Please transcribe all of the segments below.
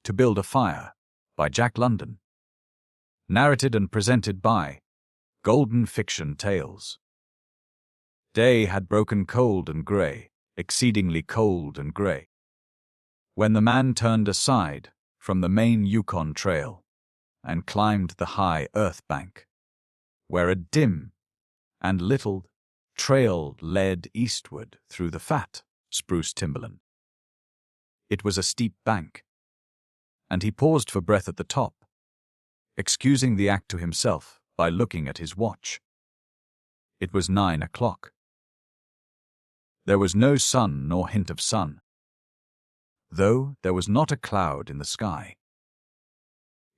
To Build a Fire by Jack London. Narrated and presented by Golden Fiction Tales. Day had broken cold and grey, exceedingly cold and grey, when the man turned aside from the main Yukon trail and climbed the high earth bank, where a dim and little trail led eastward through the fat spruce timberland. It was a steep bank, and he paused for breath at the top, excusing the act to himself by looking at his watch. It was 9 o'clock. There was no sun nor hint of sun, though there was not a cloud in the sky.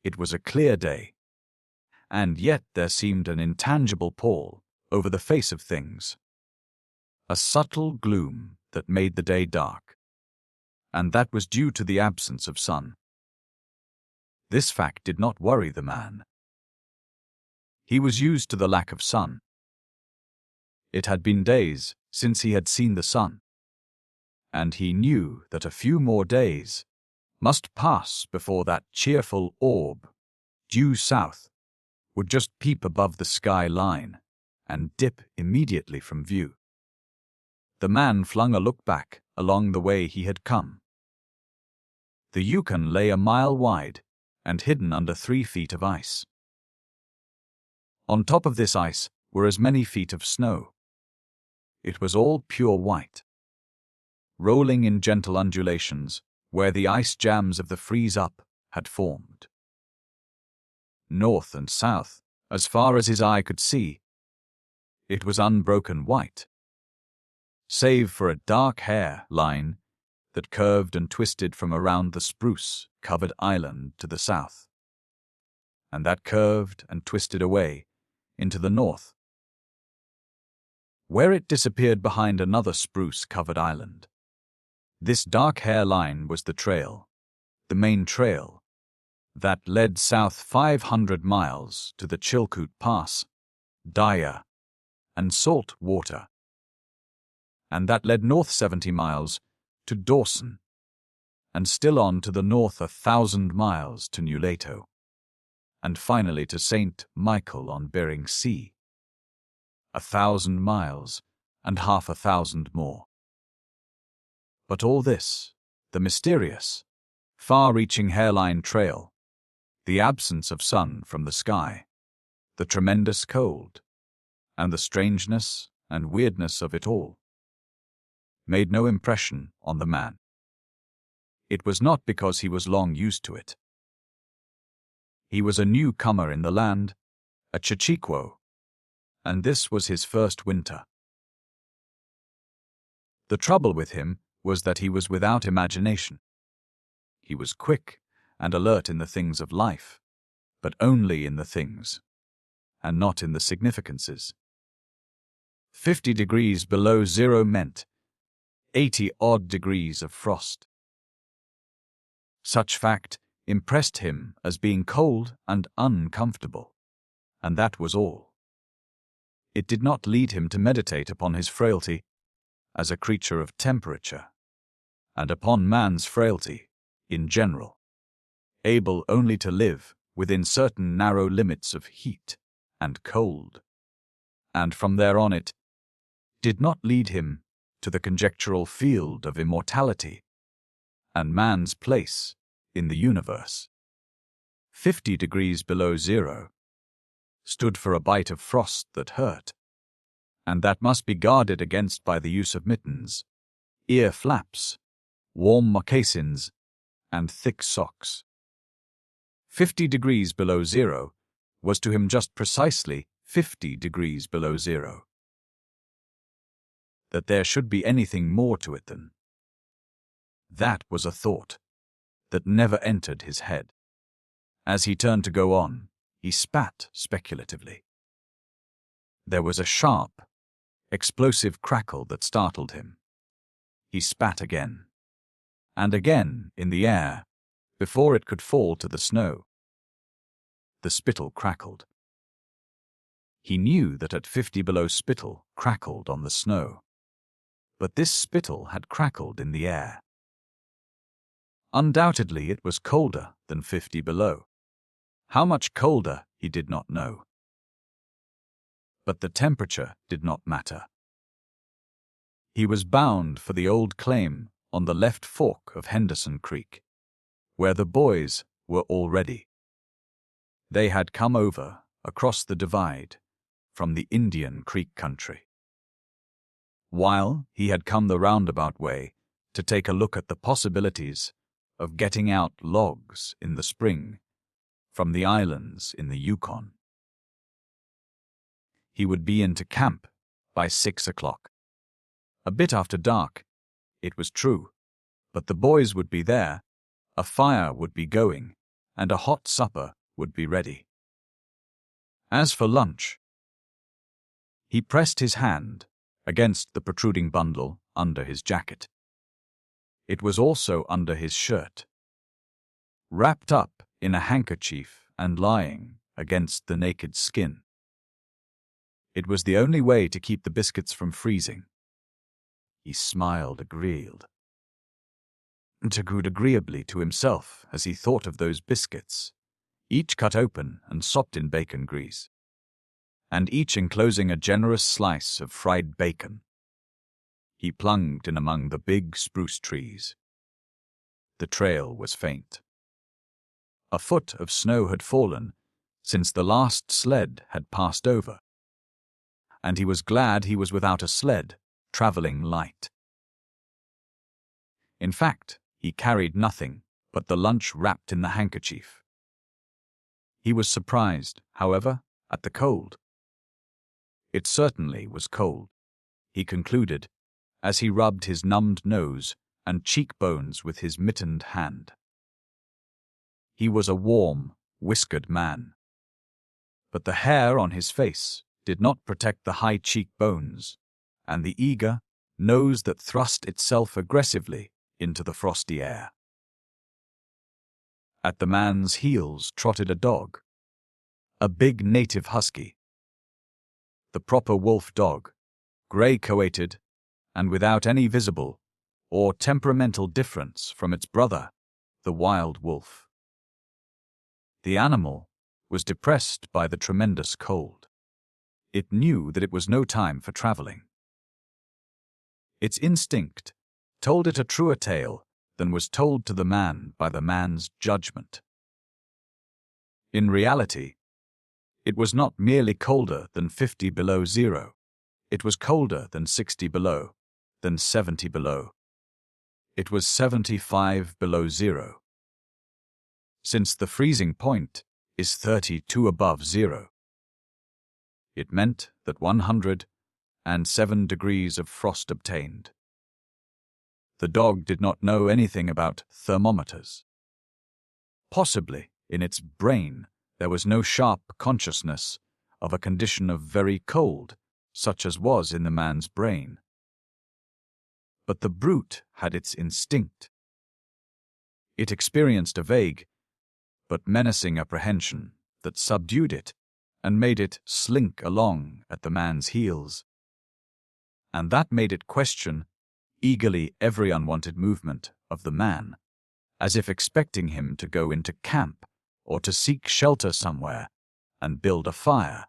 It was a clear day, and yet there seemed an intangible pall over the face of things, a subtle gloom that made the day dark, and that was due to the absence of sun. This fact did not worry the man. He was used to the lack of sun. It had been days since he had seen the sun, and he knew that a few more days must pass before that cheerful orb, due south, would just peep above the sky line and dip immediately from view. The man flung a look back along the way he had come. The Yukon lay a mile wide and hidden under 3 feet of ice. On top of this ice were as many feet of snow. It was all pure white, rolling in gentle undulations where the ice jams of the freeze-up had formed. North and south, as far as his eye could see, it was unbroken white, save for a dark hair line that curved and twisted from around the spruce-covered island to the south, and that curved and twisted away into the north, where it disappeared behind another spruce-covered island. This dark hair line was the trail, the main trail, that led south 500 miles to the Chilkoot Pass, Daya, and Salt Water, and that led north 70 miles to Dawson, and still on to the north 1,000 miles to Nulato, and finally to St. Michael on Bering Sea. 1,000 miles and half 1,000 more. But all this, the mysterious, far-reaching hairline trail, the absence of sun from the sky, the tremendous cold, and the strangeness and weirdness of it all, made no impression on the man. It was not because he was long used to it. He was a newcomer in the land, a Chichiquo, and this was his first winter. The trouble with him was that he was without imagination. He was quick and alert in the things of life, but only in the things, and not in the significances. 50 degrees below zero meant 80-odd degrees of frost. Such fact impressed him as being cold and uncomfortable, and that was all. It did not lead him to meditate upon his frailty as a creature of temperature, and upon man's frailty in general, able only to live within certain narrow limits of heat and cold, and from there on it did not lead him to the conjectural field of immortality and man's place in the universe. 50 degrees below zero stood for a bite of frost that hurt, and that must be guarded against by the use of mittens, ear flaps, warm moccasins, and thick socks. 50 degrees below zero was to him just precisely 50 degrees below zero. That there should be anything more to it than that was a thought that never entered his head. As he turned to go on, he spat speculatively. There was a sharp, explosive crackle that startled him. He spat again, and again in the air, before it could fall to the snow. The spittle crackled. He knew that at 50 below spittle crackled on the snow, but this spittle had crackled in the air. Undoubtedly it was colder than 50 below. How much colder, he did not know. But the temperature did not matter. He was bound for the old claim on the left fork of Henderson Creek, where the boys were already. They had come over, across the divide, from the Indian Creek country, while he had come the roundabout way to take a look at the possibilities of getting out logs in the spring from the islands in the Yukon. He would be into camp by 6 o'clock. A bit after dark, it was true, but the boys would be there, a fire would be going, and a hot supper would be ready. As for lunch, he pressed his hand against the protruding bundle under his jacket. It was also under his shirt, wrapped up in a handkerchief and lying against the naked skin. It was the only way to keep the biscuits from freezing. He smiled agreeably to himself as he thought of those biscuits, each cut open and sopped in bacon grease, and each enclosing a generous slice of fried bacon. He plunged in among the big spruce trees. The trail was faint. A foot of snow had fallen since the last sled had passed over, and he was glad he was without a sled, traveling light. In fact, he carried nothing but the lunch wrapped in the handkerchief. He was surprised, however, at the cold. It certainly was cold, he concluded, as he rubbed his numbed nose and cheekbones with his mittened hand. He was a warm, whiskered man, but the hair on his face did not protect the high cheekbones and the eager nose that thrust itself aggressively into the frosty air. At the man's heels trotted a dog, a big native husky. The proper wolf dog, grey-coated and without any visible or temperamental difference from its brother, the wild wolf. The animal was depressed by the tremendous cold. It knew that it was no time for traveling. Its instinct told it a truer tale than was told to the man by the man's judgment. In reality, it was not merely colder than 50 below zero. It was colder than 60 below, than 70 below. It was 75 below zero. Since the freezing point is 32 above zero. It meant that 107 degrees of frost obtained. The dog did not know anything about thermometers. Possibly, in its brain, there was no sharp consciousness of a condition of very cold, such as was in the man's brain. But the brute had its instinct. It experienced a vague but menacing apprehension that subdued it and made it slink along at the man's heels. And that made it question eagerly every unwanted movement of the man, as if expecting him to go into camp or to seek shelter somewhere and build a fire.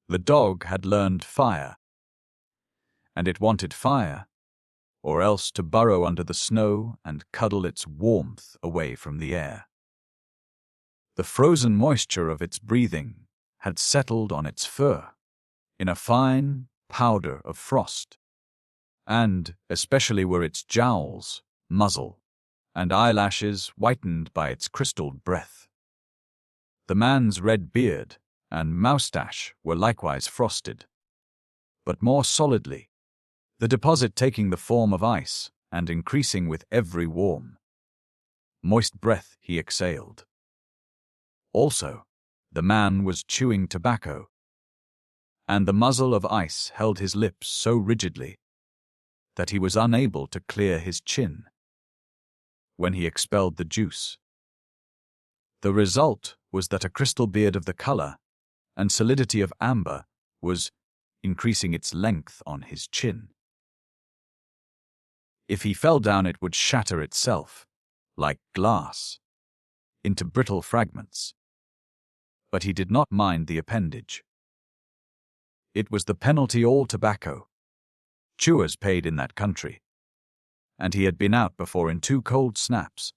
The dog had learned fire, and it wanted fire, or else to burrow under the snow and cuddle its warmth away from the air. The frozen moisture of its breathing had settled on its fur in a fine powder of frost, and especially were its jowls, muzzle, and eyelashes whitened by its crystalled breath. The man's red beard and moustache were likewise frosted, but more solidly, the deposit taking the form of ice and increasing with every warm, moist breath he exhaled. Also, the man was chewing tobacco, and the muzzle of ice held his lips so rigidly that he was unable to clear his chin when he expelled the juice. The result was that a crystal beard of the color and solidity of amber was increasing its length on his chin. If he fell down, it would shatter itself, like glass, into brittle fragments. But he did not mind the appendage. It was the penalty all tobacco chewers paid in that country, and he had been out before in 2 cold snaps.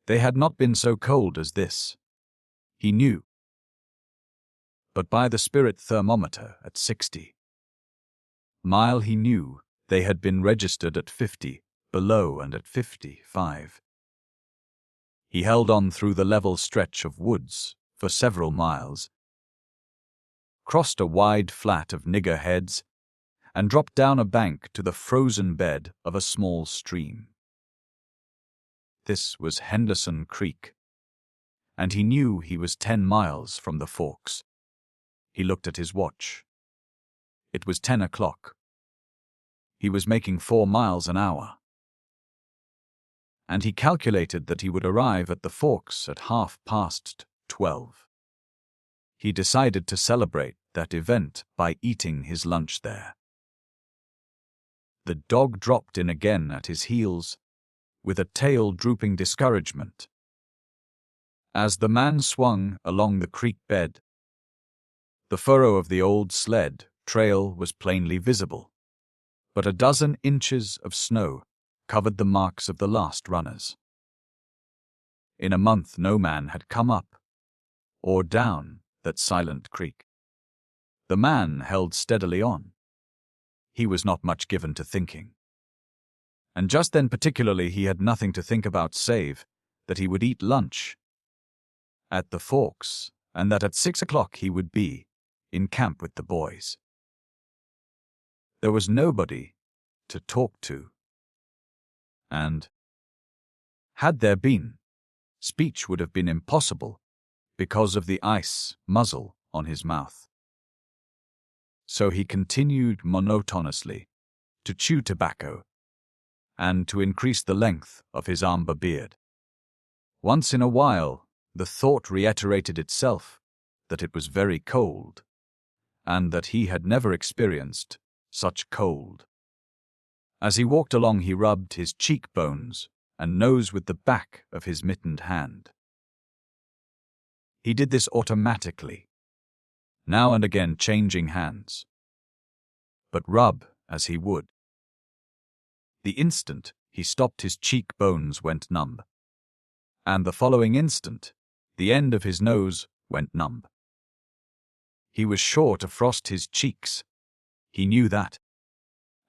They had not been so cold as this, he knew. But by the spirit thermometer at 60 mile he knew they had been registered at 50 below and at 55. He held on through the level stretch of woods for several miles, crossed a wide flat of nigger heads, and dropped down a bank to the frozen bed of a small stream. This was Henderson Creek, and he knew he was 10 miles from the Forks. He looked at his watch. It was 10 o'clock. He was making 4 miles an hour. And he calculated that he would arrive at the Forks at 12:30. He decided to celebrate that event by eating his lunch there. The dog dropped in again at his heels, with a tail drooping discouragement. As the man swung along the creek bed, the furrow of the old sled trail was plainly visible, but a dozen inches of snow covered the marks of the last runners. In a month no man had come up or down that silent creek. The man held steadily on. He was not much given to thinking. And just then particularly he had nothing to think about save that he would eat lunch at the Forks, and that at 6 o'clock he would be in camp with the boys. There was nobody to talk to, and had there been, speech would have been impossible because of the ice muzzle on his mouth. So he continued monotonously to chew tobacco and to increase the length of his amber beard. Once in a while, the thought reiterated itself that it was very cold, and that he had never experienced such cold. As he walked along, he rubbed his cheekbones and nose with the back of his mittened hand. He did this automatically, now and again changing hands, but rub as he would. The instant he stopped, his cheekbones went numb, and the following instant, the end of his nose went numb. He was sure to frost his cheeks, he knew that,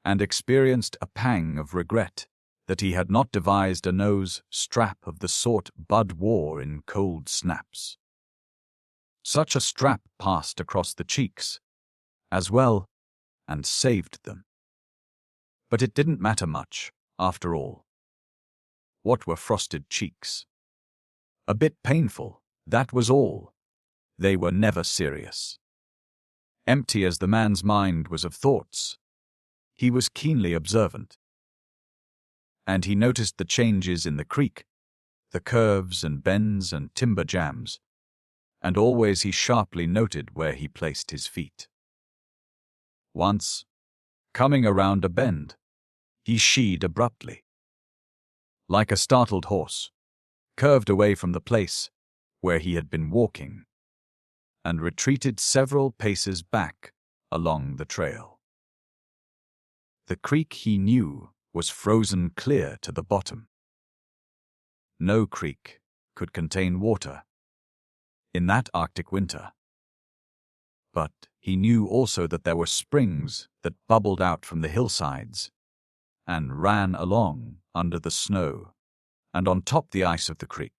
and experienced a pang of regret that he had not devised a nose strap of the sort Bud wore in cold snaps. Such a strap passed across the cheeks, as well, and saved them. But it didn't matter much, after all. What were frosted cheeks? A bit painful, that was all. They were never serious. Empty as the man's mind was of thoughts, he was keenly observant. And he noticed the changes in the creek, the curves and bends and timber jams, and always he sharply noted where he placed his feet. Once, coming around a bend, he sheed abruptly. Like a startled horse, curved away from the place where he had been walking, and retreated several paces back along the trail. The creek, he knew, was frozen clear to the bottom. No creek could contain water in that Arctic winter. But he knew also that there were springs that bubbled out from the hillsides and ran along under the snow and on top the ice of the creek.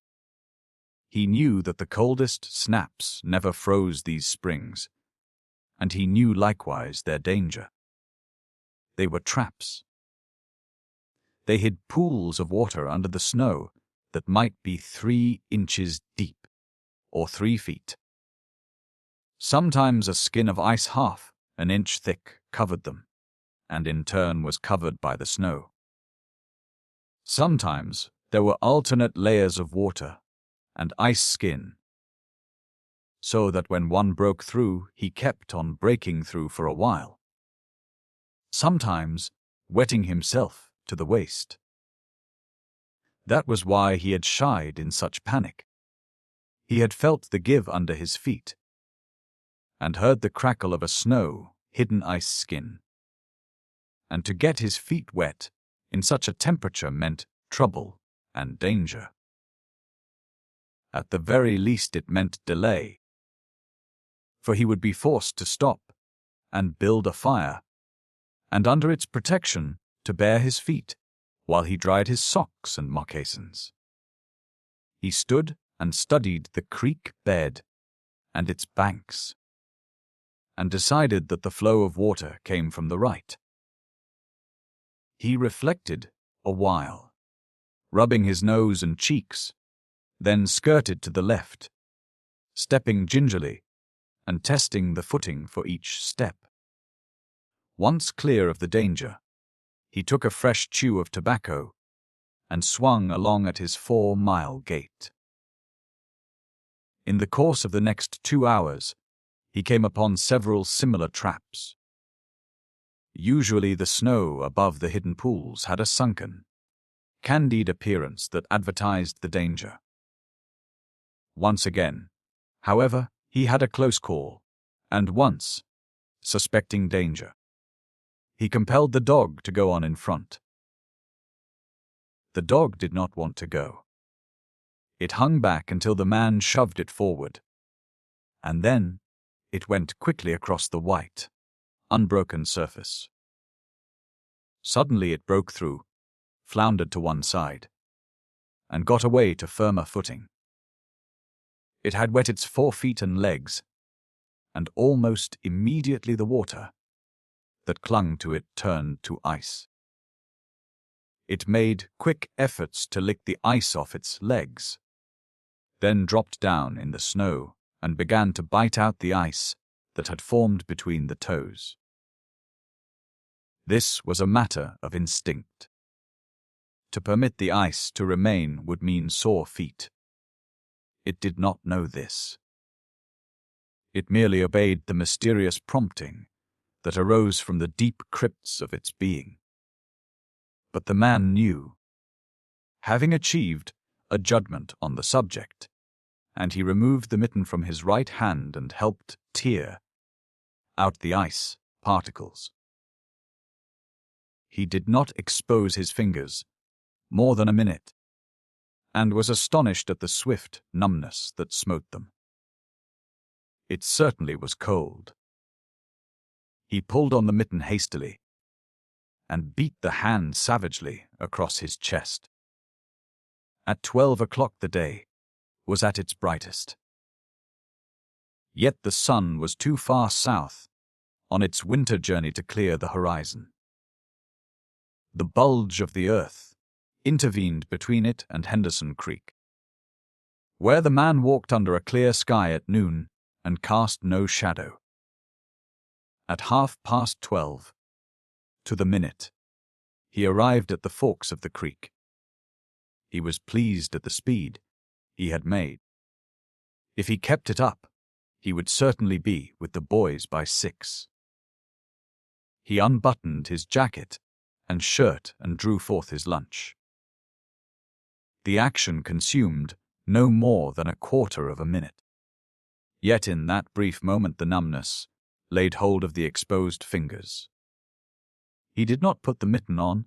He knew that the coldest snaps never froze these springs, and he knew likewise their danger. They were traps. They hid pools of water under the snow that might be 3 inches deep, or 3 feet. Sometimes a skin of ice half an inch thick covered them, and in turn was covered by the snow. Sometimes there were alternate layers of water and ice skin, so that when one broke through, he kept on breaking through for a while. Sometimes wetting himself to the waist. That was why he had shied in such panic. He had felt the give under his feet and heard the crackle of a snow-hidden ice skin. And to get his feet wet in such a temperature meant trouble and danger. At the very least it meant delay, for he would be forced to stop and build a fire, and under its protection to bare his feet while he dried his socks and moccasins. He stood and studied the creek bed and its banks, and decided that the flow of water came from the right. He reflected a while, rubbing his nose and cheeks, then skirted to the left, stepping gingerly and testing the footing for each step. Once clear of the danger, he took a fresh chew of tobacco and swung along at his 4-mile gait. In the course of the next 2 hours, he came upon several similar traps. Usually the snow above the hidden pools had a sunken, candied appearance that advertised the danger. Once again, however, he had a close call, and once, suspecting danger, he compelled the dog to go on in front. The dog did not want to go. It hung back until the man shoved it forward, and then it went quickly across the white, unbroken surface. Suddenly it broke through, floundered to one side, and got away to firmer footing. It had wet its 4 feet and legs, and almost immediately the water that clung to it turned to ice. It made quick efforts to lick the ice off its legs, then dropped down in the snow and began to bite out the ice that had formed between the toes. This was a matter of instinct. To permit the ice to remain would mean sore feet. It did not know this. It merely obeyed the mysterious prompting that arose from the deep crypts of its being. But the man knew, having achieved a judgment on the subject, and he removed the mitten from his right hand and helped tear out the ice particles. He did not expose his fingers more than a minute, and was astonished at the swift numbness that smote them. It certainly was cold. He pulled on the mitten hastily and beat the hand savagely across his chest. At 12 o'clock the day was at its brightest. Yet the sun was too far south on its winter journey to clear the horizon. The bulge of the earth intervened between it and Henderson Creek, where the man walked under a clear sky at noon and cast no shadow. At 12:30, to the minute, he arrived at the forks of the creek. He was pleased at the speed he had made. If he kept it up, he would certainly be with the boys by 6. He unbuttoned his jacket and shirt and drew forth his lunch. The action consumed no more than a quarter of a minute. Yet in that brief moment the numbness laid hold of the exposed fingers. He did not put the mitten on,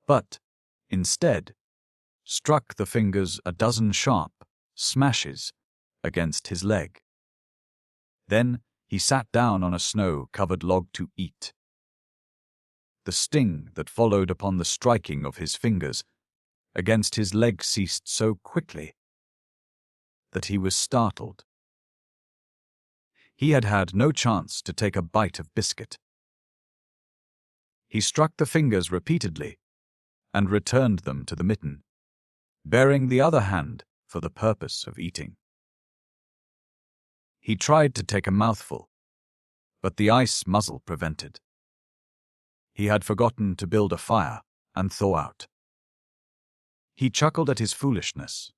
but, instead, struck the fingers a dozen sharp smashes against his leg. Then he sat down on a snow-covered log to eat. The sting that followed upon the striking of his fingers against his leg ceased so quickly that he was startled. He had had no chance to take a bite of biscuit. He struck the fingers repeatedly and returned them to the mitten, baring the other hand for the purpose of eating. He tried to take a mouthful, but the ice muzzle prevented. He had forgotten to build a fire and thaw out. He chuckled at his foolishness,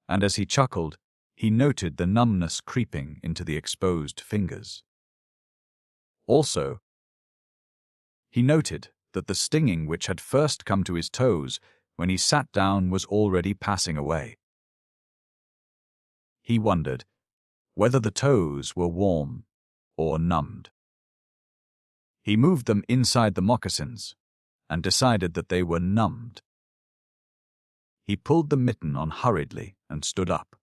and as he chuckled, he noted the numbness creeping into the exposed fingers. Also, he noted that the stinging which had first come to his toes when he sat down was already passing away. He wondered whether the toes were warm or numbed. He moved them inside the moccasins and decided that they were numbed. He pulled the mitten on hurriedly and stood up.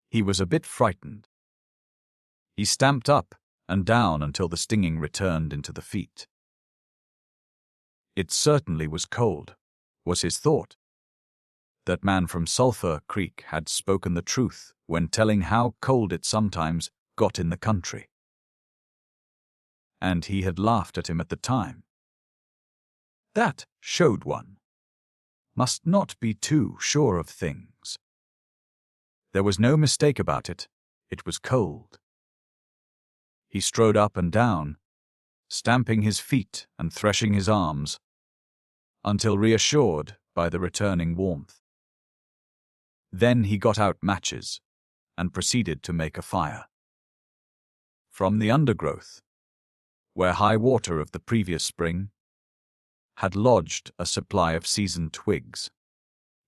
He was a bit frightened. He stamped up and down until the stinging returned into the feet. It certainly was cold, was his thought. That man from Sulphur Creek had spoken the truth when telling how cold it sometimes got in the country. And he had laughed at him at the time. That showed one must not be too sure of things. There was no mistake about it. It was cold. He strode up and down, stamping his feet and threshing his arms, until reassured by the returning warmth. Then he got out matches and proceeded to make a fire. From the undergrowth, where high water of the previous spring had lodged a supply of seasoned twigs,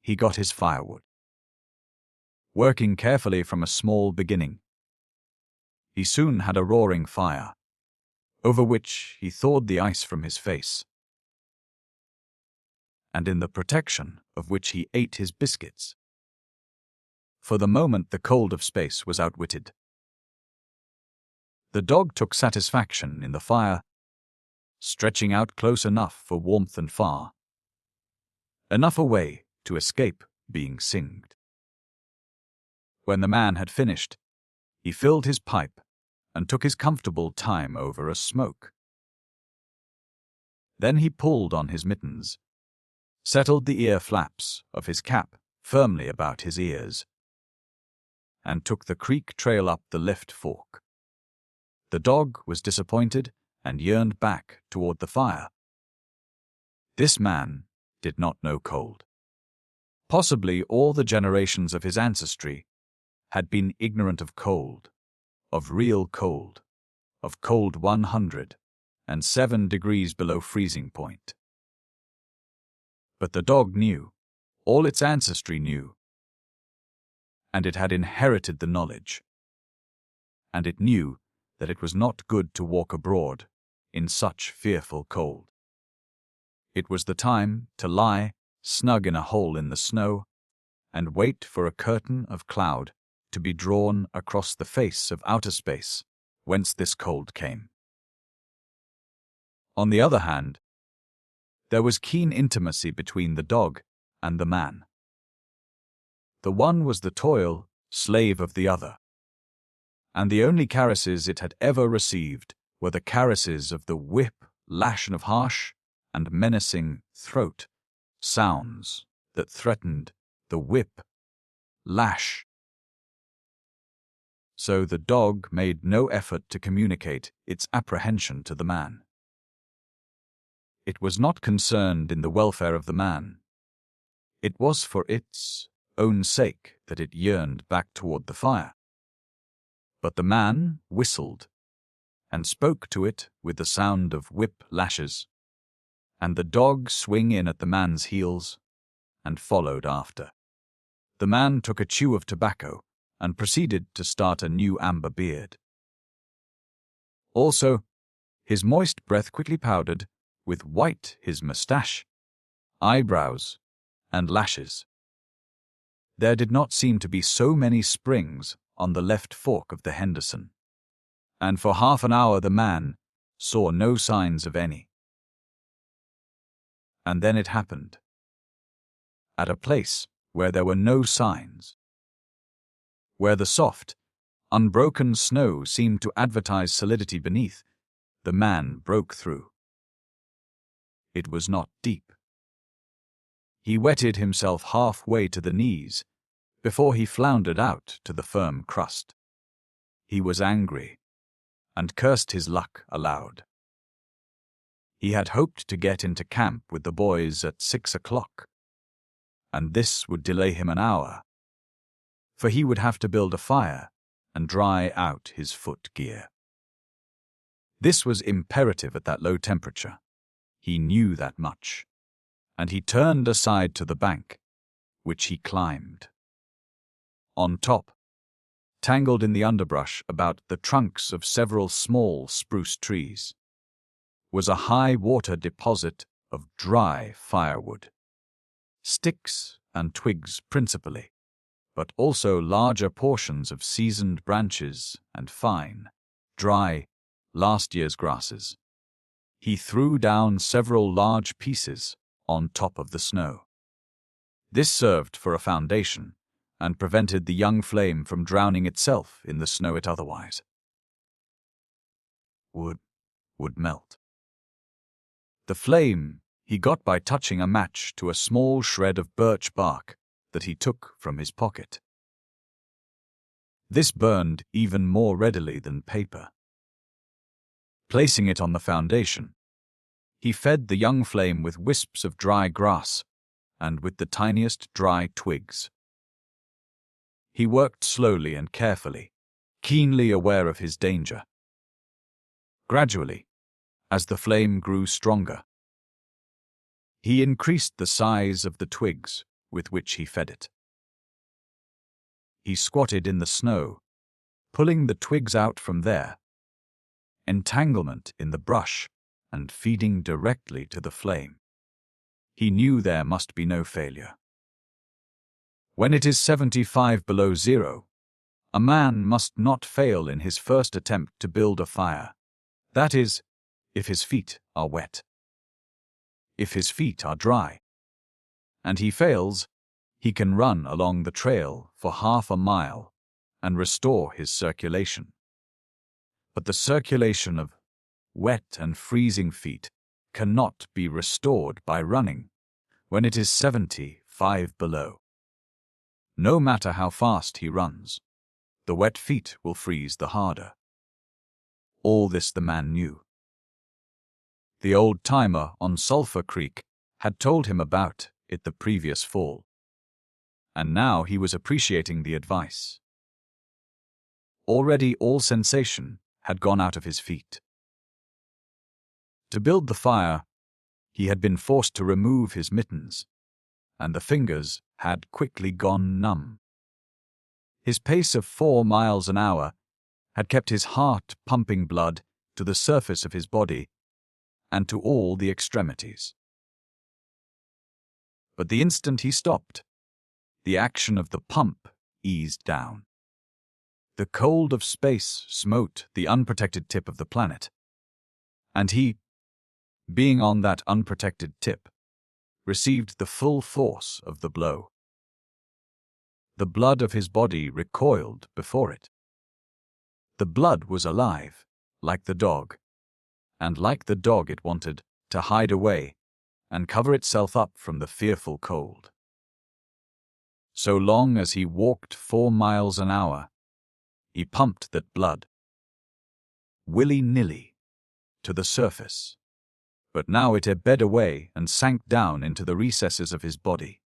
he got his firewood. Working carefully from a small beginning, he soon had a roaring fire, over which he thawed the ice from his face, and in the protection of which he ate his biscuits. For the moment the cold of space was outwitted. The dog took satisfaction in the fire, stretching out close enough for warmth and far enough away to escape being singed. When the man had finished, he filled his pipe and took his comfortable time over a smoke. Then he pulled on his mittens, settled the ear flaps of his cap firmly about his ears, and took the creek trail up the left fork. The dog was disappointed and yearned back toward the fire. This man did not know cold. Possibly all the generations of his ancestry had been ignorant of cold, of real cold, of cold 107 degrees below freezing point. But the dog knew, all its ancestry knew, and it had inherited the knowledge. And it knew that it was not good to walk abroad in such fearful cold. It was the time to lie snug in a hole in the snow and wait for a curtain of cloud to be drawn across the face of outer space whence this cold came. On the other hand, there was keen intimacy between the dog and the man. The one was the toil slave of the other, and the only caresses it had ever received were the caresses of the whip lash of harsh and menacing throat sounds that threatened the whip lash. So the dog made no effort to communicate its apprehension to the man. It was not concerned in the welfare of the man. It was for its own sake that it yearned back toward the fire. But the man whistled and spoke to it with the sound of whip lashes, and the dog swung in at the man's heels and followed after. The man took a chew of tobacco and proceeded to start a new amber beard. Also, his moist breath quickly powdered with white his mustache, eyebrows, and lashes. There did not seem to be so many springs on the left fork of the Henderson, and for half an hour the man saw no signs of any. And then it happened. At a place where there were no signs, where the soft, unbroken snow seemed to advertise solidity beneath, the man broke through. It was not deep. He wetted himself halfway to the knees before he floundered out to the firm crust. He was angry and cursed his luck aloud. He had hoped to get into camp with the boys at 6 o'clock, and this would delay him an hour, for he would have to build a fire and dry out his foot gear. This was imperative at that low temperature. He knew that much, and he turned aside to the bank, which he climbed. On top, tangled in the underbrush about the trunks of several small spruce trees, was a high water deposit of dry firewood. Sticks and twigs principally, but also larger portions of seasoned branches and fine, dry, last year's grasses. He threw down several large pieces on top of the snow. This served for a foundation and prevented the young flame from drowning itself in the snow it otherwise would melt. The flame he got by touching a match to a small shred of birch bark that he took from his pocket. This burned even more readily than paper. Placing it on the foundation, he fed the young flame with wisps of dry grass and with the tiniest dry twigs. He worked slowly and carefully, keenly aware of his danger. Gradually, as the flame grew stronger, he increased the size of the twigs with which he fed it. He squatted in the snow, pulling the twigs out from there, entanglement in the brush, and feeding directly to the flame. He knew there must be no failure. When it is 75 below zero, a man must not fail in his first attempt to build a fire. That is, if his feet are wet. If his feet are dry, and he fails, he can run along the trail for half a mile and restore his circulation. But the circulation of wet and freezing feet cannot be restored by running when it is 75 below. No matter how fast he runs, the wet feet will freeze the harder. All this the man knew. The old-timer on Sulphur Creek had told him about it the previous fall, and now he was appreciating the advice. Already all sensation had gone out of his feet. To build the fire, he had been forced to remove his mittens, and the fingers had quickly gone numb. His pace of 4 miles an hour had kept his heart pumping blood to the surface of his body and to all the extremities. But the instant he stopped, the action of the pump eased down. The cold of space smote the unprotected tip of the planet, and he, being on that unprotected tip, received the full force of the blow. The blood of his body recoiled before it. The blood was alive, like the dog, and like the dog it wanted to hide away and cover itself up from the fearful cold. So long as he walked 4 miles an hour, he pumped that blood, willy-nilly, to the surface, but now it ebbed away and sank down into the recesses of his body.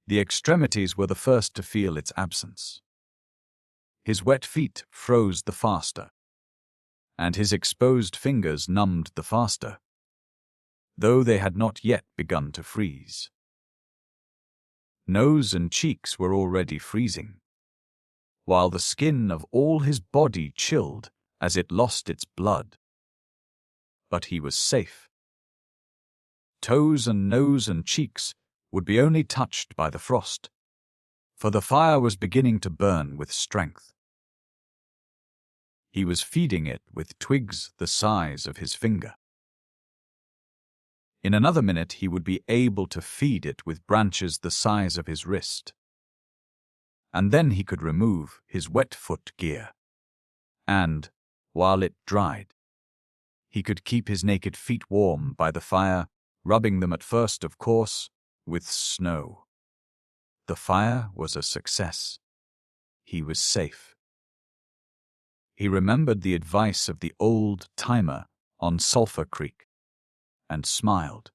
The extremities were the first to feel its absence. His wet feet froze the faster, and his exposed fingers numbed the faster, though they had not yet begun to freeze. Nose and cheeks were already freezing, while the skin of all his body chilled as it lost its blood. But he was safe. Toes and nose and cheeks would be only touched by the frost, for the fire was beginning to burn with strength. He was feeding it with twigs the size of his finger. In another minute he would be able to feed it with branches the size of his wrist. And then he could remove his wet foot gear, and, while it dried, he could keep his naked feet warm by the fire, rubbing them at first, of course, with snow. The fire was a success. He was safe. He remembered the advice of the old-timer on Sulphur Creek, and smiled.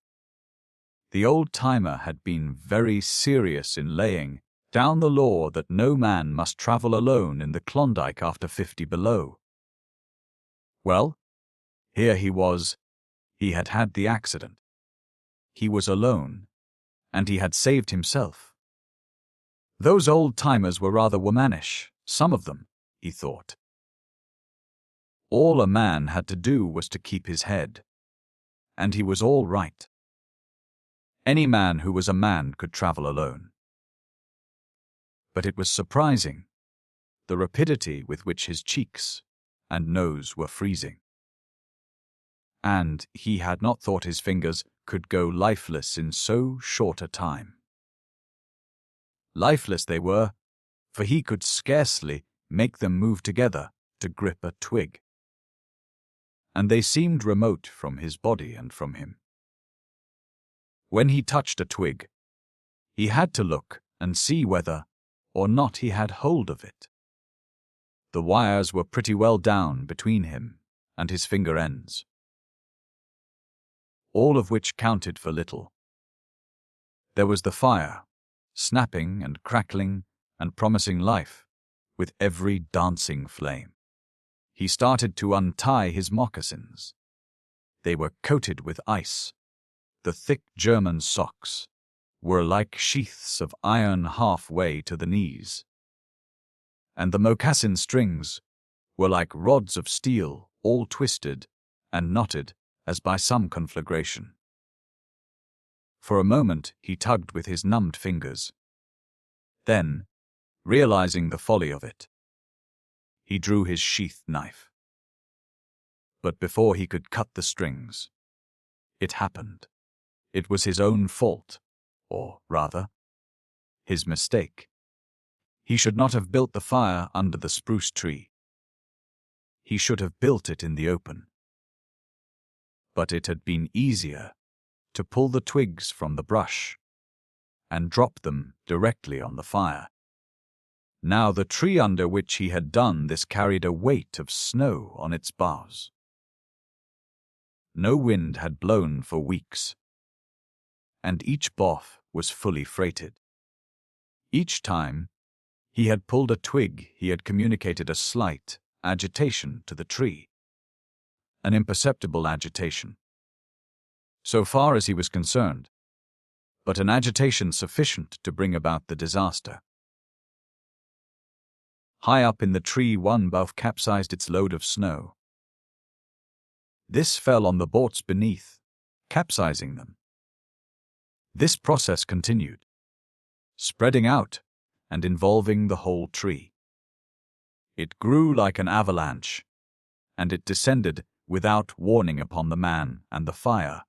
The old-timer had been very serious in laying down the law that no man must travel alone in the Klondike after 50 below. Well, here he was, He had had the accident. He was alone, and he had saved himself. Those old-timers were rather womanish, some of them, he thought. All a man had to do was to keep his head, and he was all right. Any man who was a man could travel alone. But it was surprising, the rapidity with which his cheeks and nose were freezing. And he had not thought his fingers could go lifeless in so short a time. Lifeless they were, for he could scarcely make them move together to grip a twig. And they seemed remote from his body and from him. When he touched a twig, he had to look and see whether or not he had hold of it. The wires were pretty well down between him and his finger ends, all of which counted for little. There was the fire, snapping and crackling and promising life with every dancing flame. He started to untie his moccasins. They were coated with ice. The thick German socks were like sheaths of iron halfway to the knees, and the moccasin strings were like rods of steel, all twisted and knotted as by some conflagration. For a moment he tugged with his numbed fingers. Then, realizing the folly of it, he drew his sheath knife. But before he could cut the strings, it happened. It was his own fault, or rather, his mistake. He should not have built the fire under the spruce tree. He should have built it in the open. But it had been easier to pull the twigs from the brush and drop them directly on the fire. Now the tree under which he had done this carried a weight of snow on its boughs. No wind had blown for weeks, and each bough was fully freighted. Each time he had pulled a twig, he had communicated a slight agitation to the tree, an imperceptible agitation, so far as he was concerned, but an agitation sufficient to bring about the disaster. High up in the tree, one bough capsized its load of snow. This fell on the boards beneath, capsizing them. This process continued, spreading out and involving the whole tree. It grew like an avalanche, and it descended without warning upon the man and the fire.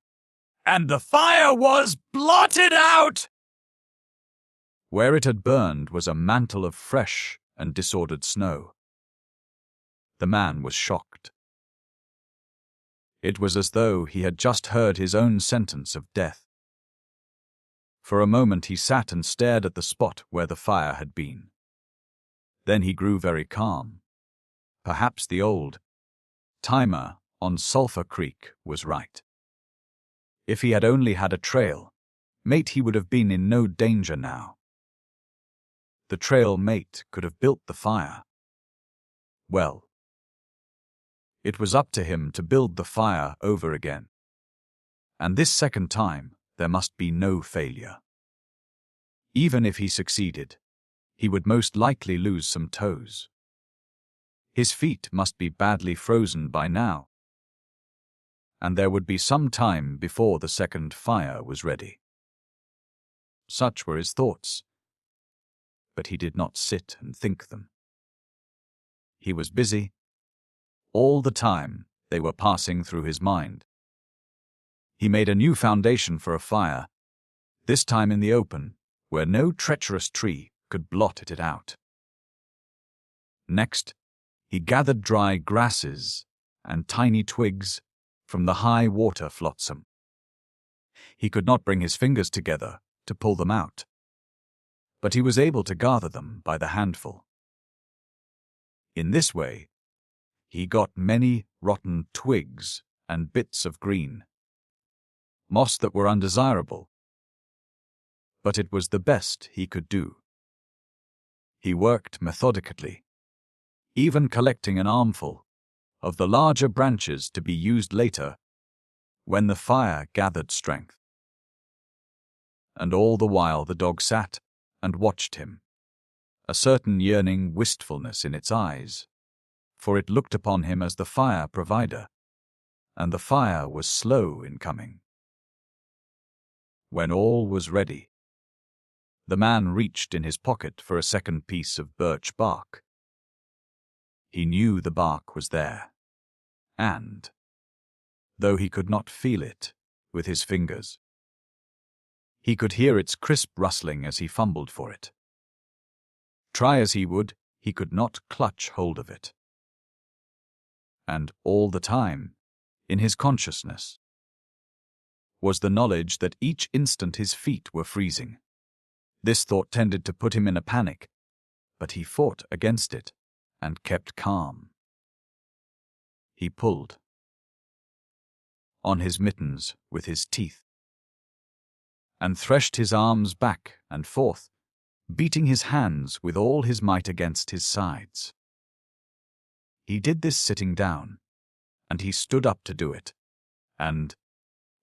And the fire was blotted out! Where it had burned was a mantle of fresh and disordered snow. The man was shocked. It was as though he had just heard his own sentence of death. For a moment he sat and stared at the spot where the fire had been. Then he grew very calm. Perhaps the old timer on Sulphur Creek was right. If he had only had a trail mate, he would have been in no danger now. The trail mate could have built the fire. Well, it was up to him to build the fire over again. And this second time, there must be no failure. Even if he succeeded, he would most likely lose some toes. His feet must be badly frozen by now, and there would be some time before the second fire was ready. Such were his thoughts, but he did not sit and think them. He was busy. All the time they were passing through his mind. He made a new foundation for a fire, this time in the open, where no treacherous tree could blot it out. Next, he gathered dry grasses and tiny twigs from the high water flotsam. He could not bring his fingers together to pull them out, but he was able to gather them by the handful. In this way, he got many rotten twigs and bits of green moss that were undesirable, but it was the best he could do. He worked methodically, even collecting an armful of the larger branches to be used later when the fire gathered strength. And all the while the dog sat and watched him, a certain yearning wistfulness in its eyes, for it looked upon him as the fire provider, and the fire was slow in coming. When all was ready, the man reached in his pocket for a second piece of birch bark. He knew the bark was there, and, though he could not feel it with his fingers, he could hear its crisp rustling as he fumbled for it. Try as he would, he could not clutch hold of it. And all the time, in his consciousness, was the knowledge that each instant his feet were freezing. This thought tended to put him in a panic, but he fought against it and kept calm. He pulled on his mittens with his teeth and threshed his arms back and forth, beating his hands with all his might against his sides. He did this sitting down, and he stood up to do it, and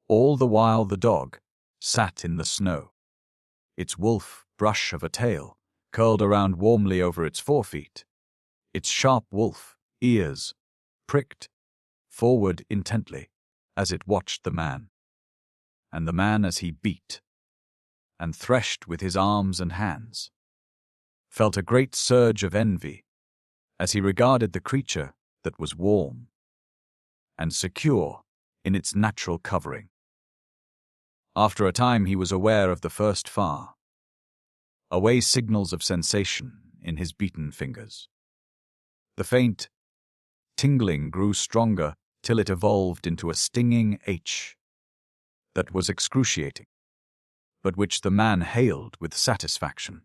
all the while the dog sat in the snow, its wolf brush of a tail curled around warmly over its forefeet, its sharp wolf ears pricked forward intently as it watched the man, and the man as he beat and threshed with his arms and hands, felt a great surge of envy as he regarded the creature that was warm and secure in its natural covering. After a time he was aware of the first far away signals of sensation in his beaten fingers. The faint tingling grew stronger till it evolved into a stinging H that was excruciating, but which the man hailed with satisfaction.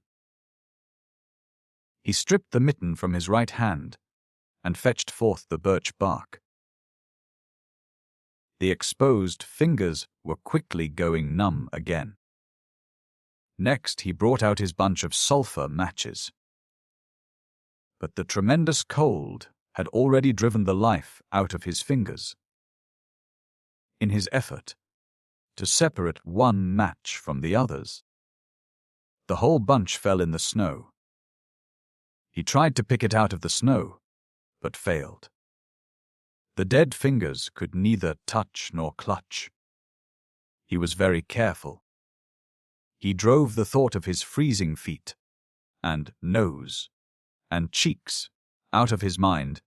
He stripped the mitten from his right hand and fetched forth the birch bark. The exposed fingers were quickly going numb again. Next he brought out his bunch of sulphur matches. But the tremendous cold had already driven the life out of his fingers. In his effort to separate one match from the others, the whole bunch fell in the snow. He tried to pick it out of the snow, but failed. The dead fingers could neither touch nor clutch. He was very careful. He drove the thought of his freezing feet and nose and cheeks out of his mind,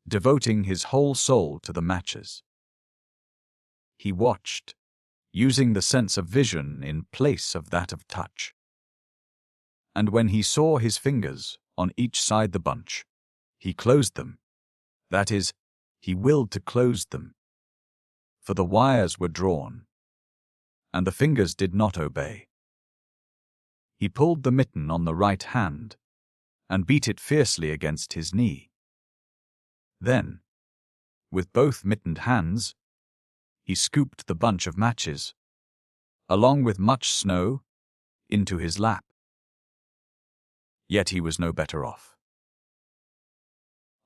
devoting his whole soul to the matches. He watched, using the sense of vision in place of that of touch. And when he saw his fingers on each side the bunch, he closed them. That is, he willed to close them, for the wires were drawn, and the fingers did not obey. He pulled the mitten on the right hand and beat it fiercely against his knee. Then, with both mittened hands, he scooped the bunch of matches, along with much snow, into his lap. Yet he was no better off.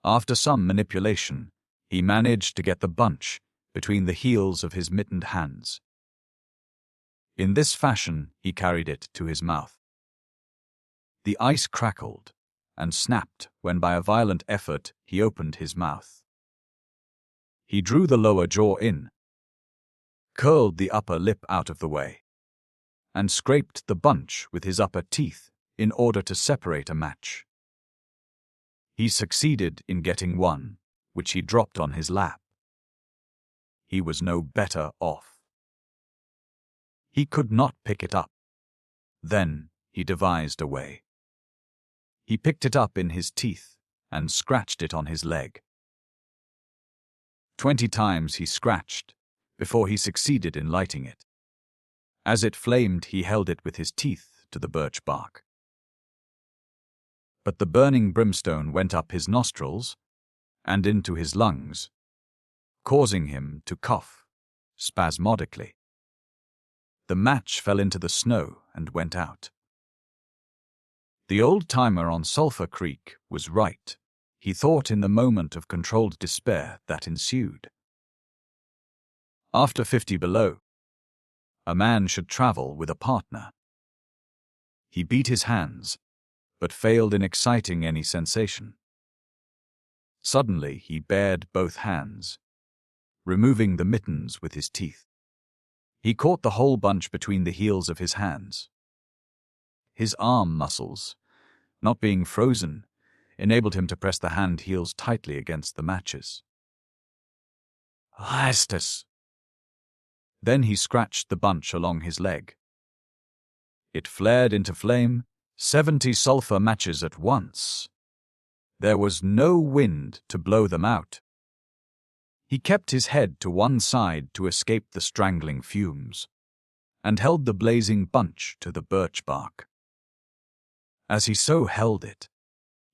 After some manipulation, he managed to get the bunch between the heels of his mittened hands. In this fashion he carried it to his mouth. The ice crackled and snapped when by a violent effort he opened his mouth. He drew the lower jaw in, curled the upper lip out of the way, and scraped the bunch with his upper teeth in order to separate a match. He succeeded in getting one, which he dropped on his lap. He was no better off. He could not pick it up. Then he devised a way. He picked it up in his teeth and scratched it on his leg. 20 times he scratched before he succeeded in lighting it. As it flamed, he held it with his teeth to the birch bark. But the burning brimstone went up his nostrils and into his lungs, causing him to cough spasmodically. The match fell into the snow and went out. The old-timer on Sulphur Creek was right, he thought, in the moment of controlled despair that ensued. After 50 below, a man should travel with a partner. He beat his hands, but failed in exciting any sensation. Suddenly he bared both hands, removing the mittens with his teeth. He caught the whole bunch between the heels of his hands. His arm muscles, not being frozen, enabled him to press the hand heels tightly against the matches. Estes! Then he scratched the bunch along his leg. It flared into flame, 70 sulfur matches at once. There was no wind to blow them out. He kept his head to one side to escape the strangling fumes, and held the blazing bunch to the birch bark. As he so held it,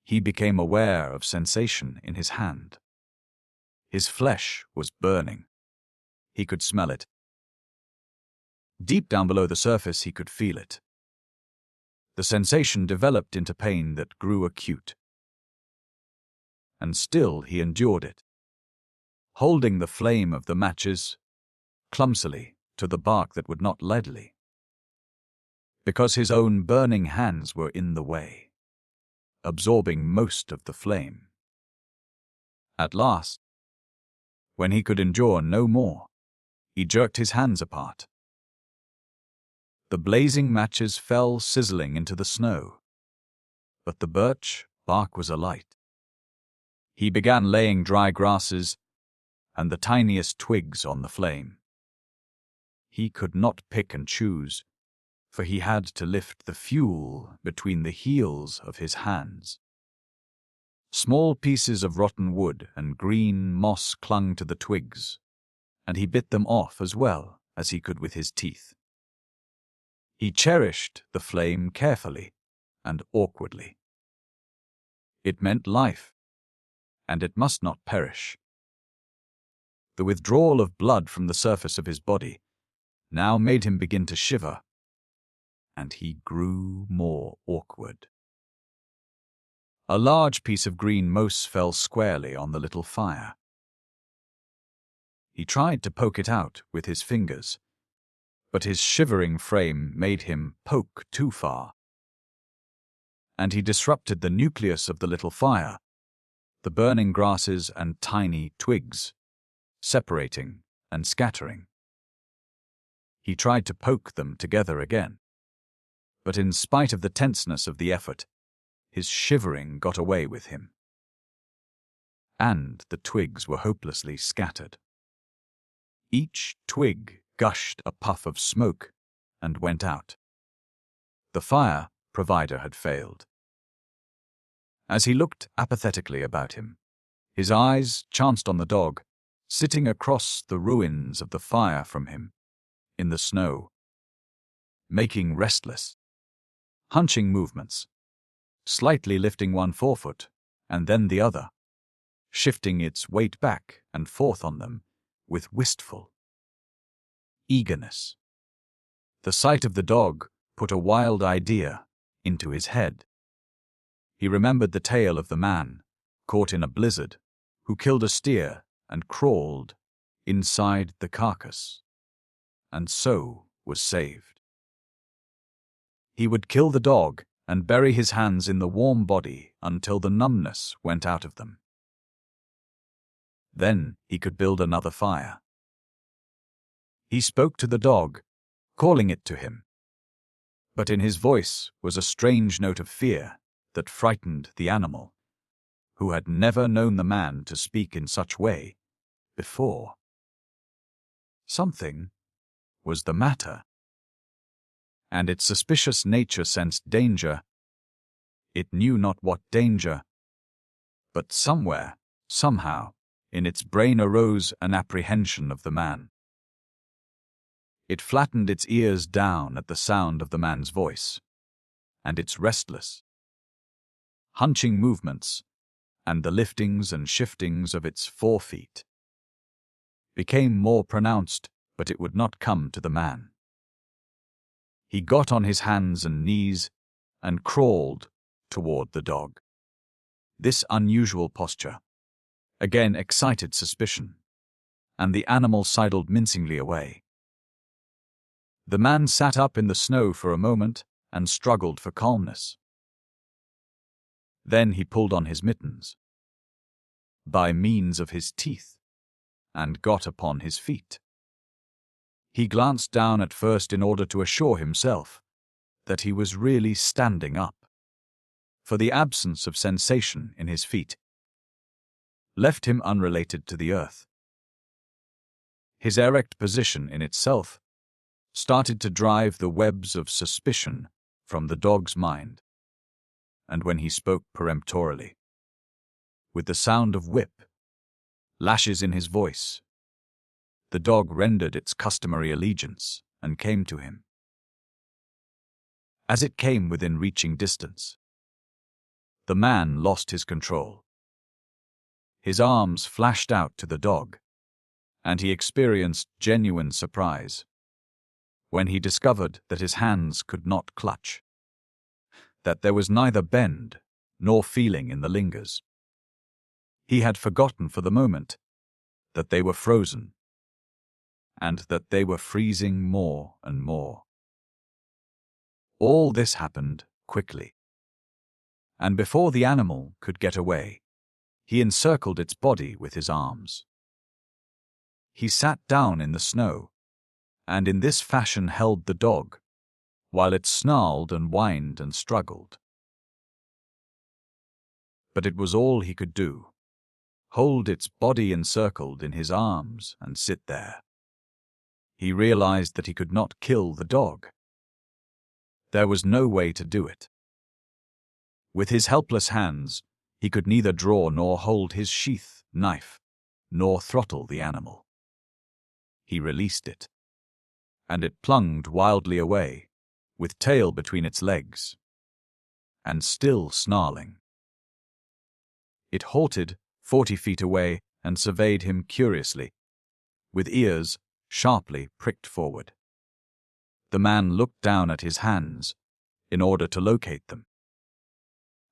he became aware of sensation in his hand. His flesh was burning. He could smell it. Deep down below the surface he could feel it. The sensation developed into pain that grew acute. And still he endured it, holding the flame of the matches clumsily to the bark that would not readily, because his own burning hands were in the way, absorbing most of the flame. At last, when he could endure no more, he jerked his hands apart. The blazing matches fell sizzling into the snow, but the birch bark was alight. He began laying dry grasses and the tiniest twigs on the flame. He could not pick and choose, for he had to lift the fuel between the heels of his hands. Small pieces of rotten wood and green moss clung to the twigs, and he bit them off as well as he could with his teeth. He cherished the flame carefully and awkwardly. It meant life, and it must not perish. The withdrawal of blood from the surface of his body now made him begin to shiver, and he grew more awkward. A large piece of green moss fell squarely on the little fire. He tried to poke it out with his fingers, but his shivering frame made him poke too far, and he disrupted the nucleus of the little fire, the burning grasses and tiny twigs, separating and scattering. He tried to poke them together again, but in spite of the tenseness of the effort, his shivering got away with him, and the twigs were hopelessly scattered. Each twig gushed a puff of smoke and went out. The fire provider had failed. As he looked apathetically about him, his eyes chanced on the dog, sitting across the ruins of the fire from him, in the snow, making restless, hunching movements, slightly lifting one forefoot and then the other, shifting its weight back and forth on them with wistful eagerness. The sight of the dog put a wild idea into his head. He remembered the tale of the man, caught in a blizzard, who killed a steer and crawled inside the carcass, and so was saved. He would kill the dog and bury his hands in the warm body until the numbness went out of them. Then he could build another fire. He spoke to the dog, calling it to him, but in his voice was a strange note of fear that frightened the animal, who had never known the man to speak in such way before. Something was the matter, and its suspicious nature sensed danger. It knew not what danger, but somewhere, somehow, in its brain arose an apprehension of the man. It flattened its ears down at the sound of the man's voice, and its restless, hunching movements, and the liftings and shiftings of its forefeet became more pronounced, but it would not come to the man. He got on his hands and knees and crawled toward the dog. This unusual posture again excited suspicion, and the animal sidled mincingly away. The man sat up in the snow for a moment and struggled for calmness. Then he pulled on his mittens, by means of his teeth, and got upon his feet. He glanced down at first in order to assure himself that he was really standing up, for the absence of sensation in his feet left him unrelated to the earth. His erect position in itself started to drive the webs of suspicion from the dog's mind, and when he spoke peremptorily, with the sound of whip lashes in his voice, the dog rendered its customary allegiance and came to him. As it came within reaching distance, the man lost his control. His arms flashed out to the dog, and he experienced genuine surprise when he discovered that his hands could not clutch, that there was neither bend nor feeling in the lingers. He had forgotten for the moment that they were frozen, and that they were freezing more and more. All this happened quickly, and before the animal could get away, he encircled its body with his arms. He sat down in the snow, and in this fashion held the dog, while it snarled and whined and struggled. But it was all he could do, hold its body encircled in his arms and sit there. He realized that he could not kill the dog. There was no way to do it. With his helpless hands, he could neither draw nor hold his sheath knife, nor throttle the animal. He released it, and it plunged wildly away, with tail between its legs, and still snarling. It halted 40 feet away and surveyed him curiously, with ears sharply pricked forward. The man looked down at his hands in order to locate them,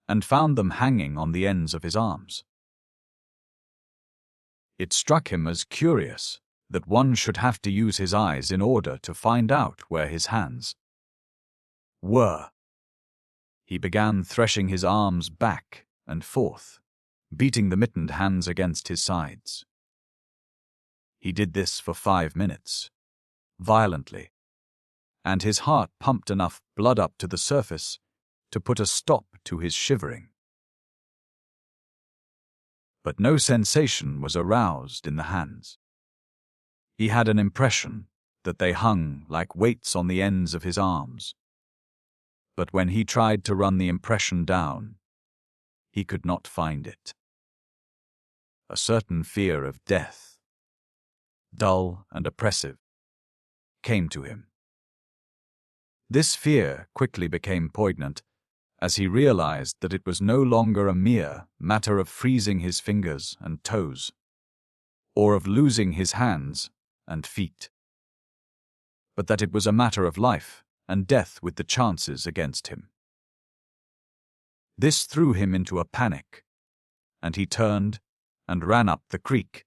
and found them hanging on the ends of his arms. It struck him as curious that one should have to use his eyes in order to find out where his hands were. He began threshing his arms back and forth, beating the mittened hands against his sides. He did this for 5 minutes, violently, and his heart pumped enough blood up to the surface to put a stop to his shivering. But no sensation was aroused in the hands. He had an impression that they hung like weights on the ends of his arms. But when he tried to run the impression down, he could not find it. A certain fear of death, dull and oppressive, came to him. This fear quickly became poignant as he realized that it was no longer a mere matter of freezing his fingers and toes, or of losing his hands and feet, but that it was a matter of life and death with the chances against him. This threw him into a panic, and he turned and ran up the creek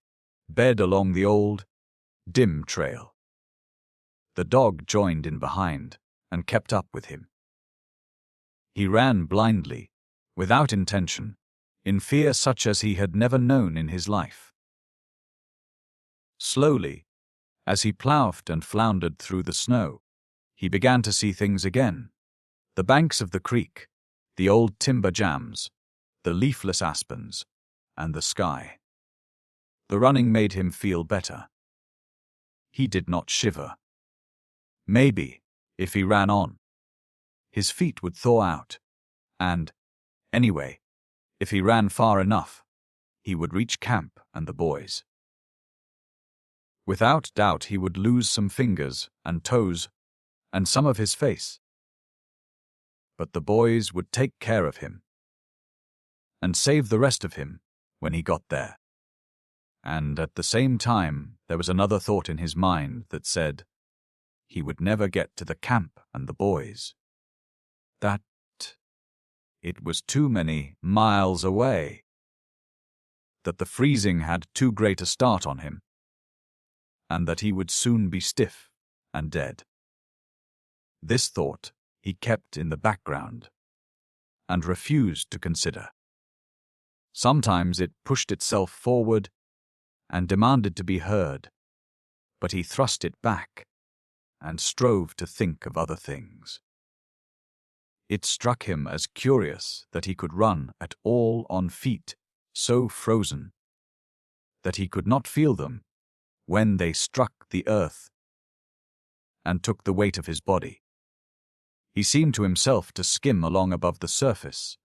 bed along the old, dim trail. The dog joined in behind and kept up with him. He ran blindly, without intention, in fear such as he had never known in his life. Slowly, as he ploughed and floundered through the snow, he began to see things again: the banks of the creek, the old timber jams, the leafless aspens, and the sky. The running made him feel better. He did not shiver. Maybe, if he ran on, his feet would thaw out, and, anyway, if he ran far enough, he would reach camp and the boys. Without doubt he would lose some fingers and toes and some of his face. But the boys would take care of him and save the rest of him when he got there. And at the same time there was another thought in his mind that said he would never get to the camp and the boys. That it was too many miles away. That the freezing had too great a start on him. and that he would soon be stiff and dead. This thought he kept in the background and refused to consider. Sometimes it pushed itself forward and demanded to be heard, but he thrust it back and strove to think of other things. It struck him as curious that he could run at all on feet so frozen that he could not feel them when they struck the earth and took the weight of his body. He seemed to himself to skim along above the surface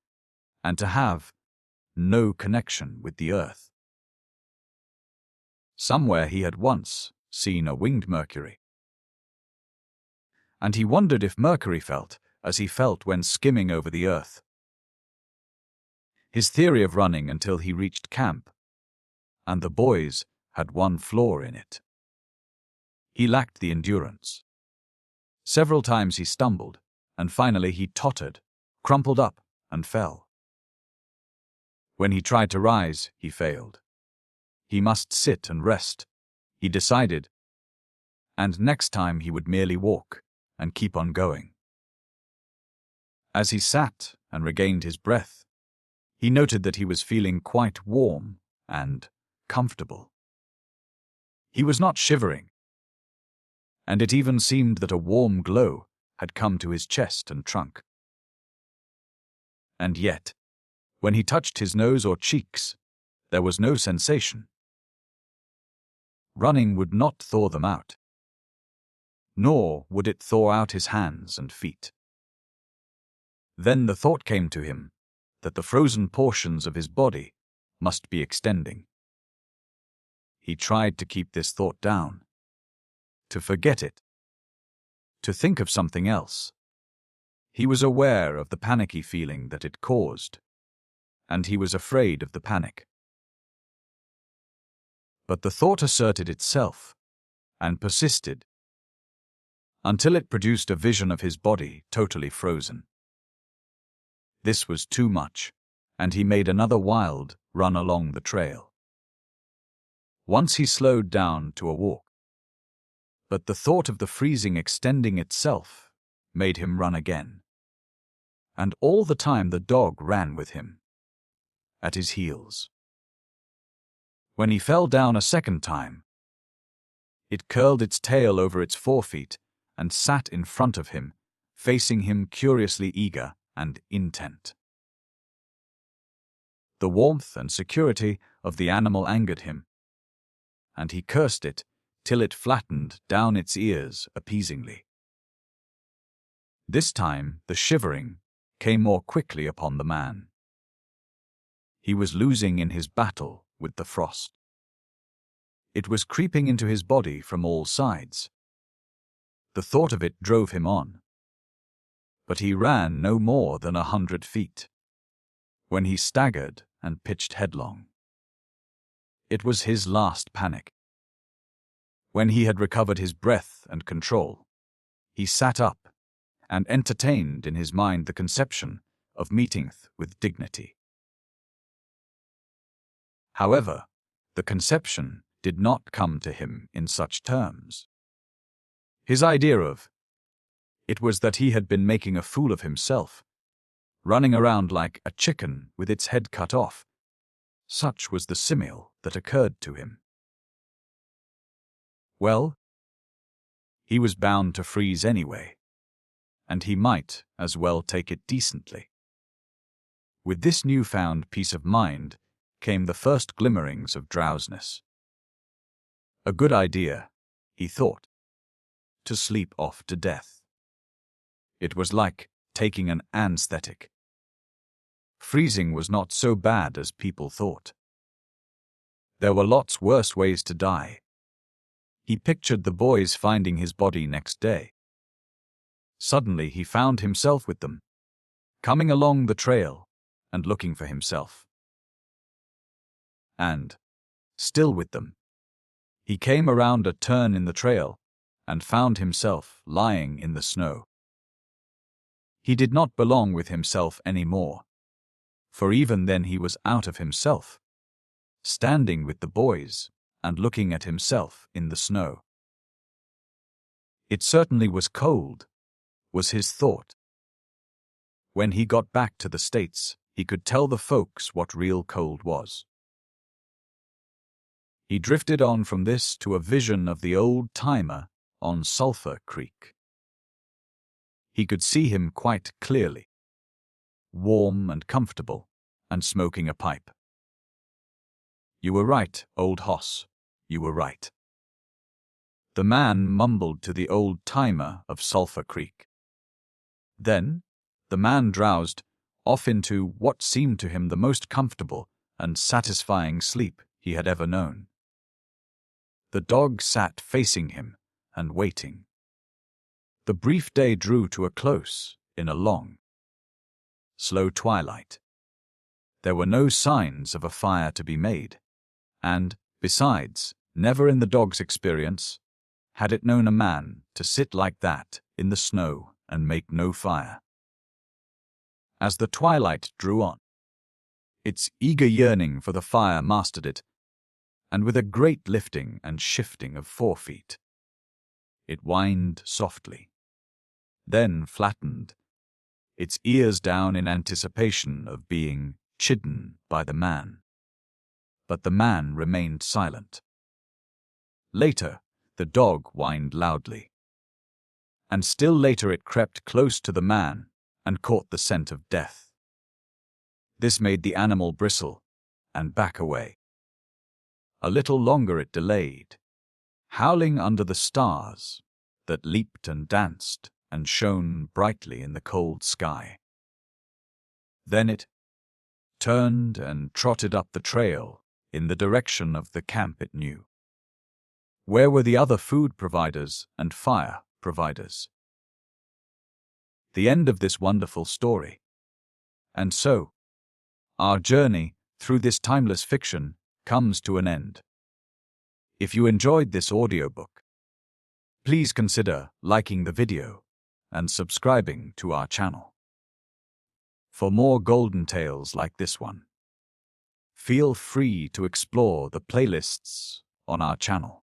and to have no connection with the earth. Somewhere he had once seen a winged Mercury, and he wondered if Mercury felt as he felt when skimming over the earth. His theory of running until he reached camp, and the boys had one flaw in it. He lacked the endurance. Several times he stumbled, and finally he tottered, crumpled up, and fell. When he tried to rise, he failed. He must sit and rest, he decided, and next time he would merely walk and keep on going. As he sat and regained his breath, he noted that he was feeling quite warm and comfortable. He was not shivering, and it even seemed that a warm glow had come to his chest and trunk. And yet, when he touched his nose or cheeks, there was no sensation. Running would not thaw them out, nor would it thaw out his hands and feet. Then the thought came to him that the frozen portions of his body must be extending. He tried to keep this thought down, to forget it, to think of something else. He was aware of the panicky feeling that it caused, and he was afraid of the panic. But the thought asserted itself and persisted until it produced a vision of his body totally frozen. This was too much, and he made another wild run along the trail. Once he slowed down to a walk, but the thought of the freezing extending itself made him run again. And all the time the dog ran with him, at his heels. When he fell down a second time, it curled its tail over its forefeet and sat in front of him, facing him curiously eager and intent. The warmth and security of the animal angered him, and he cursed it till it flattened down its ears appeasingly. This time the shivering came more quickly upon the man. He was losing in his battle with the frost. It was creeping into his body from all sides. The thought of it drove him on. But he ran no more than 100 feet, when he staggered and pitched headlong. It was his last panic. When he had recovered his breath and control, he sat up and entertained in his mind the conception of meeting with dignity. However, the conception did not come to him in such terms. His idea of it was that he had been making a fool of himself, running around like a chicken with its head cut off. Such was the simile that occurred to him. Well, he was bound to freeze anyway, and he might as well take it decently. With this newfound peace of mind came the first glimmerings of drowsiness. A good idea, he thought, to sleep off to death. It was like taking an anesthetic. Freezing was not so bad as people thought. There were lots worse ways to die. He pictured the boys finding his body next day. Suddenly he found himself with them, coming along the trail and looking for himself. And, still with them, he came around a turn in the trail and found himself lying in the snow. He did not belong with himself any more, for even then he was out of himself, standing with the boys and looking at himself in the snow. It certainly was cold, was his thought. When he got back to the States, he could tell the folks what real cold was. He drifted on from this to a vision of the old-timer on Sulphur Creek. He could see him quite clearly, warm and comfortable, and smoking a pipe. "You were right, old hoss, you were right," the man mumbled to the old-timer of Sulphur Creek. Then, the man drowsed off into what seemed to him the most comfortable and satisfying sleep he had ever known. The dog sat facing him and waiting. The brief day drew to a close in a long, slow twilight. There were no signs of a fire to be made, and, besides, never in the dog's experience had it known a man to sit like that in the snow and make no fire. As the twilight drew on, its eager yearning for the fire mastered it, and with a great lifting and shifting of forefeet, it whined softly, then flattened, its ears down in anticipation of being chidden by the man. But the man remained silent. Later, the dog whined loudly, and still later it crept close to the man and caught the scent of death. This made the animal bristle and back away. A little longer it delayed, howling under the stars that leaped and danced and shone brightly in the cold sky. Then it turned and trotted up the trail in the direction of the camp it knew. Where were the other food providers and fire providers? The end of this wonderful story. And so, our journey through this timeless fiction comes to an end. If you enjoyed this audiobook, please consider liking the video and subscribing to our channel. For more golden tales like this one, feel free to explore the playlists on our channel.